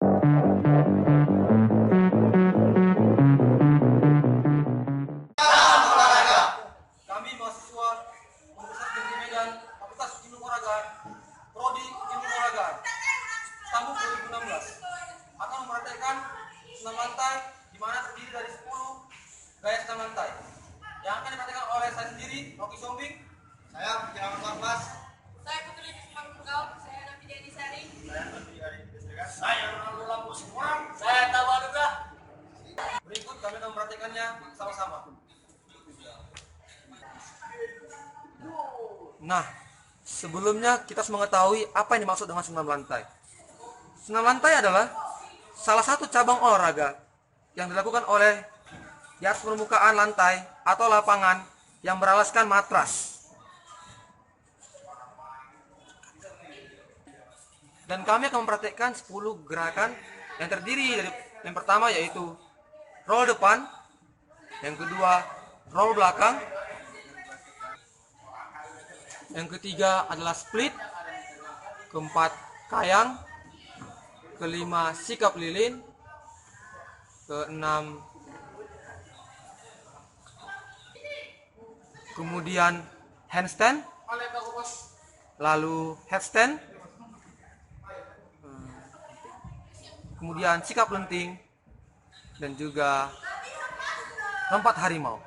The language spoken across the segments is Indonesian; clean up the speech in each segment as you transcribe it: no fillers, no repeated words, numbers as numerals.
Kami mahasiswa Universitas Negeri Medan, Fakultas Ilmu Olahraga, Prodi Ilmu Olahraga, tahun 2016 akan mempraktekkan senam lantai di mana terdiri dari 10 gaya senam lantai yang akan dipraktekkan oleh saya sendiri, Rocky Sombing. Saya Bikin Kelas. Saya Putri Mangkau, saya Nafi Deni Sari. Saya Ronaldo Lampu Semurang. Saya Tawa Duga. Berikut kami akan mempraktekkannya sama-sama. Nah, sebelumnya kita harus mengetahui apa yang dimaksud dengan senam lantai. Senam lantai adalah salah satu cabang olahraga yang dilakukan oleh di atas permukaan lantai atau lapangan yang beralaskan matras. Dan kami akan mempraktekkan 10 gerakan yang terdiri dari yang pertama yaitu roll depan, yang kedua roll belakang, yang ketiga adalah split, keempat kayang, kelima sikap lilin, keenam kemudian handstand, lalu headstand, kemudian sikap lenting, dan juga lompat harimau.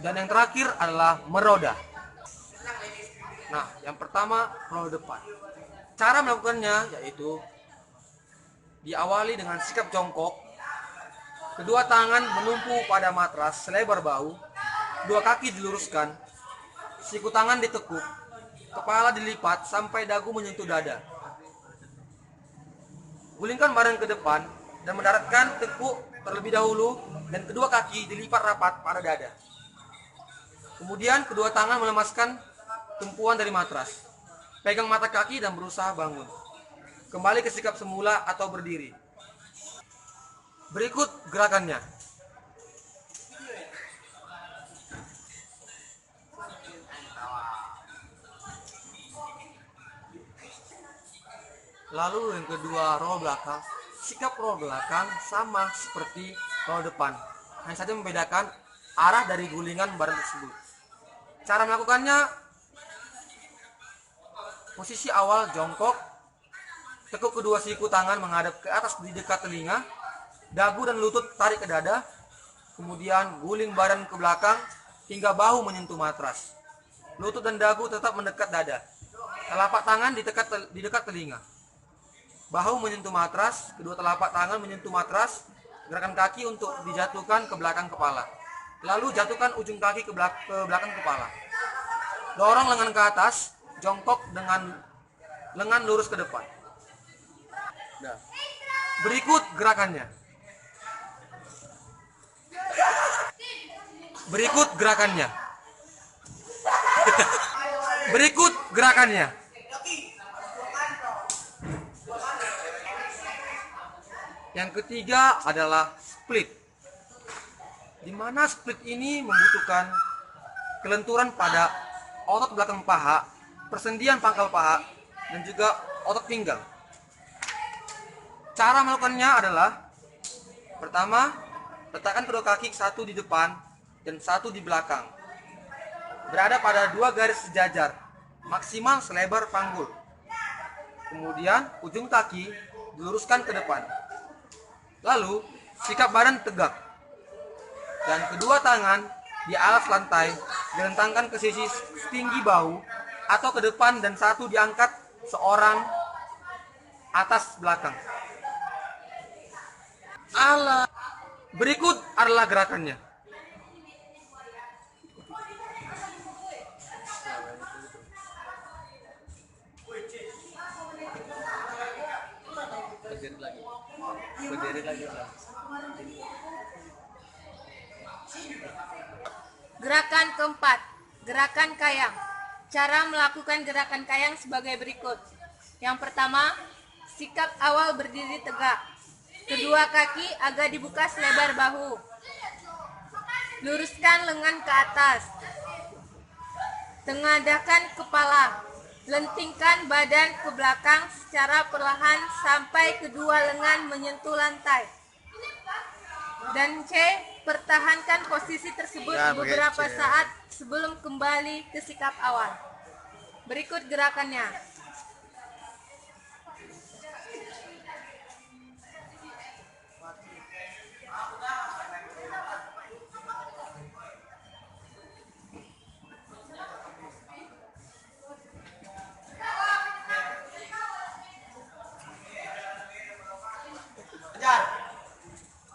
Dan yang terakhir adalah meroda. Nah, yang pertama roll depan. Cara melakukannya yaitu diawali dengan sikap jongkok. Kedua tangan menumpu pada matras selebar bahu. Dua kaki diluruskan. Siku tangan ditekuk. Kepala dilipat sampai dagu menyentuh dada. Gulingkan badan ke depan dan mendaratkan tekuk terlebih dahulu dan kedua kaki dilipat rapat pada dada. Kemudian kedua tangan melemaskan tumpuan dari matras. Pegang mata kaki dan berusaha bangun. Kembali ke sikap semula atau berdiri. Berikut gerakannya. Lalu yang kedua roll belakang. Sikap roll belakang sama seperti roll depan. Hanya saja membedakan arah dari gulingan badan tersebut. Cara melakukannya, posisi awal jongkok, tekuk kedua siku tangan menghadap ke atas di dekat telinga, dagu dan lutut tarik ke dada, kemudian guling badan ke belakang hingga bahu menyentuh matras. Lutut dan dagu tetap mendekat dada. Telapak tangan di dekat telinga. Bahu menyentuh matras, kedua telapak tangan menyentuh matras, gerakan kaki untuk dijatuhkan ke belakang kepala. Lalu jatuhkan ujung kaki ke belakang kepala. Dorong lengan ke atas, jongkok dengan lengan lurus ke depan. Nah, berikut gerakannya. Berikut gerakannya. Berikut gerakannya. Yang ketiga adalah split. Di mana split ini membutuhkan kelenturan pada otot belakang paha, persendian pangkal paha, dan juga otot pinggang. Cara melakukannya adalah pertama, letakkan kedua kaki satu di depan dan satu di belakang. Berada pada dua garis sejajar, maksimal selebar panggul. Kemudian ujung kaki diluruskan ke depan. Lalu sikap badan tegak. Dan kedua tangan di alas lantai direntangkan ke sisi setinggi bahu atau ke depan dan satu diangkat seorang atas belakang. Berikut adalah gerakannya. Berdiri lagi. Gerakan keempat, gerakan kayang. Cara melakukan gerakan kayang sebagai berikut. Yang pertama, sikap awal berdiri tegak. Kedua kaki agak dibuka selebar bahu. Luruskan lengan ke atas. Tengadahkan kepala. Lentingkan badan ke belakang secara perlahan sampai kedua lengan menyentuh lantai. Dan C. Pertahankan posisi tersebut beberapa saat sebelum kembali ke sikap awal. Berikut gerakannya.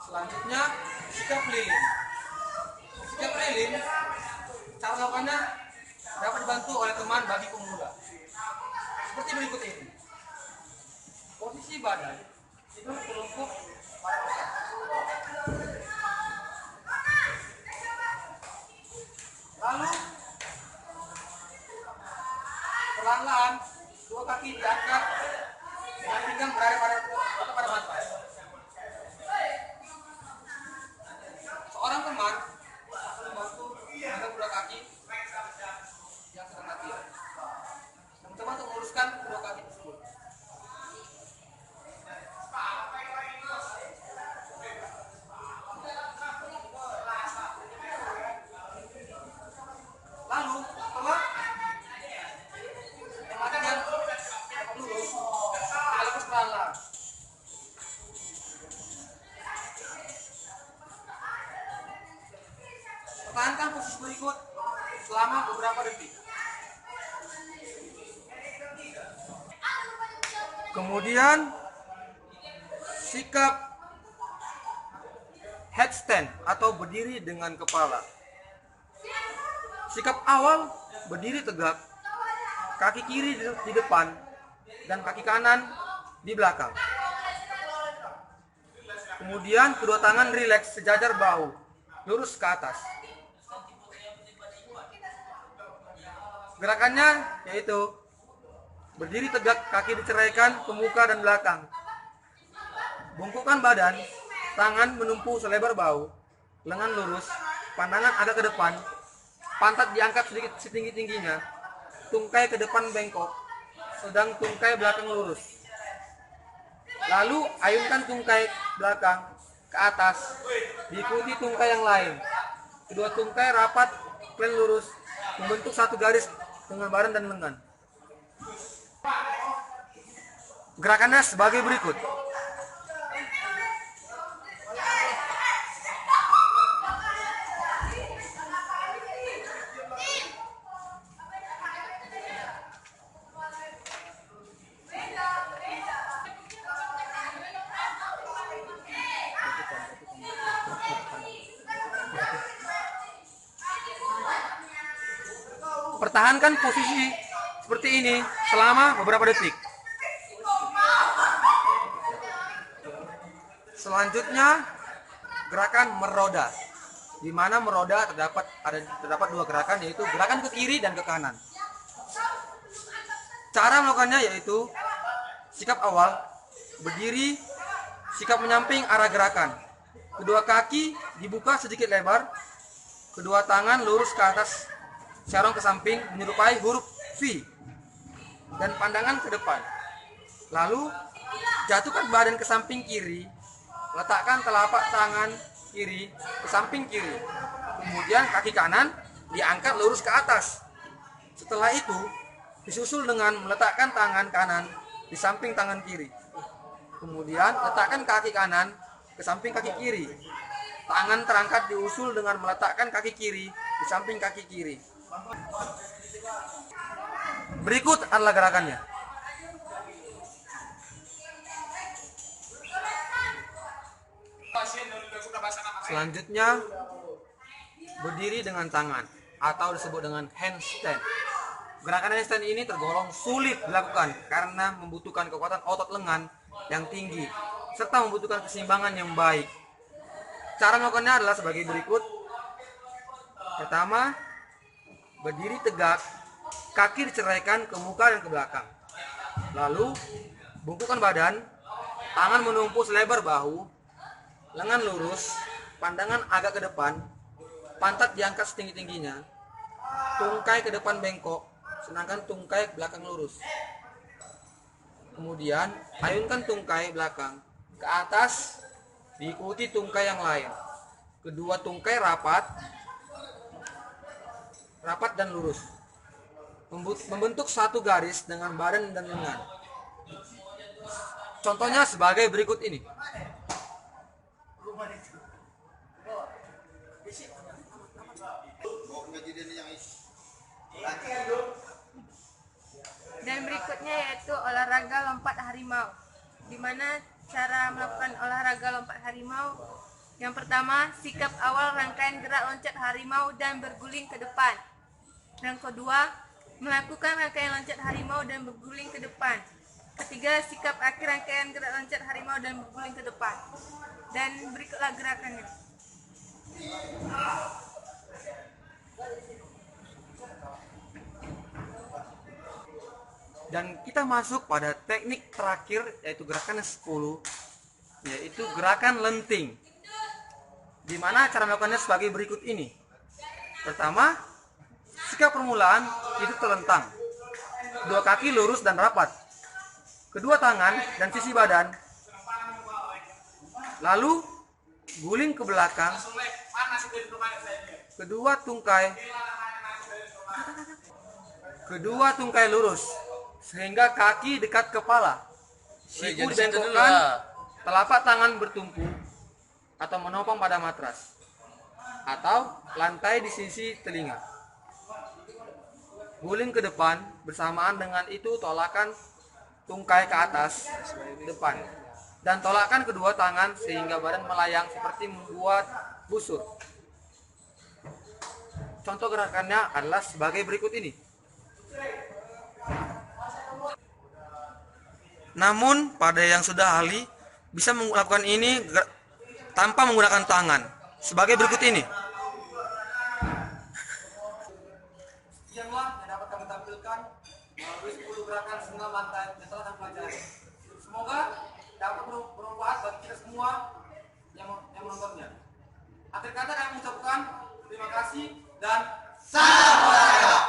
Selanjutnya, sikap lilin. Sikap lilin, cara melakukannya dapat dibantu oleh teman bagi pemula. Seperti berikut ini. Posisi badan itu terlungkup pada pusat. Lalu perlahan-lahan dua kaki diangkat dengan pinggang berada pada bantal. Seorang teman akan membantu memegang kedua kaki yang sedang latihan dan mencoba untuk meluruskan kedua kaki tersebut. Lalu setelah yang latihan dapat lurus, kita lepas perlahan-lahan. Pertahankan posisi berikut selama beberapa detik. Kemudian sikap headstand atau berdiri dengan kepala. Sikap awal berdiri tegak, kaki kiri di depan dan kaki kanan di belakang. Kemudian kedua tangan rileks sejajar bahu, lurus ke atas. Gerakannya yaitu berdiri tegak, kaki diceraikan ke muka dan belakang. Bungkukkan badan, tangan menumpu selebar bahu, lengan lurus, pandangan agak ke depan, pantat diangkat sedikit setinggi-tingginya, tungkai ke depan bengkok, sedang tungkai belakang lurus. Lalu ayunkan tungkai belakang ke atas, diikuti tungkai yang lain. Kedua tungkai rapat, plan lurus, membentuk satu garis dengan badan dan lengan. Gerakannya sebagai berikut. Pertahankan posisi seperti ini selama beberapa detik. Selanjutnya gerakan meroda, di mana meroda terdapat dua gerakan, yaitu gerakan ke kiri dan ke kanan. Cara melakukannya yaitu sikap awal berdiri, sikap menyamping arah gerakan. Kedua kaki dibuka sedikit lebar, kedua tangan lurus ke atas, corong ke samping menyerupai huruf V, dan pandangan ke depan. Lalu jatuhkan badan ke samping kiri, letakkan telapak tangan kiri ke samping kiri, kemudian kaki kanan diangkat lurus ke atas. Setelah itu disusul dengan meletakkan tangan kanan di samping tangan kiri, kemudian letakkan kaki kanan ke samping kaki kiri. Tangan terangkat diusul dengan meletakkan kaki kiri di samping kaki kiri. Berikut adalah gerakannya. Selanjutnya berdiri dengan tangan atau disebut dengan handstand. Gerakan handstand ini tergolong sulit dilakukan karena membutuhkan kekuatan otot lengan yang tinggi serta membutuhkan keseimbangan yang baik. Cara melakukannya adalah sebagai berikut. Pertama, berdiri tegak, kaki diceraikan ke muka dan ke belakang. Lalu bungkukkan badan, tangan menumpu selebar bahu, lengan lurus, pandangan agak ke depan, pantat diangkat setinggi-tingginya, tungkai ke depan bengkok, sedangkan tungkai belakang lurus. Kemudian ayunkan tungkai belakang ke atas, diikuti tungkai yang lain. Kedua tungkai rapat dan lurus, membentuk satu garis dengan badan dan lengan. Contohnya sebagai berikut ini. Dan berikutnya yaitu olahraga lompat harimau. Di mana cara melakukan olahraga lompat harimau? Yang pertama, sikap awal rangkaian gerak loncat harimau dan berguling ke depan. Yang kedua, melakukan rangkaian loncat harimau dan berguling ke depan. Ketiga, sikap akhir rangkaian gerak loncat harimau dan berguling ke depan. Dan berikutlah gerakannya. Dan kita masuk pada teknik terakhir, yaitu gerakan 10, yaitu gerakan lenting. Di mana cara melakukannya sebagai berikut ini. Pertama, sikap permulaan itu terlentang. Kedua kaki lurus dan rapat. Kedua tangan dan sisi badan. Lalu guling ke belakang. Kedua tungkai lurus sehingga kaki dekat kepala. Siku dibengkokkan, telapak tangan bertumpu atau menopang pada matras atau lantai di sisi telinga. Guling ke depan, bersamaan dengan itu tolakkan tungkai ke atas depan dan tolakkan kedua tangan sehingga badan melayang seperti membuat busur. Contoh gerakannya adalah sebagai berikut ini. Namun pada yang sudah ahli bisa melakukan ini tanpa menggunakan tangan sebagai berikut ini. Sekianlah yang dapat kami tampilkan melalui 10 gerakan senam lantai yang telah kami pelajari. Semoga dapat bermanfaat bagi kita semua yang menontonnya. Akhir kata kami mengucapkan terima kasih dan salam olahraga.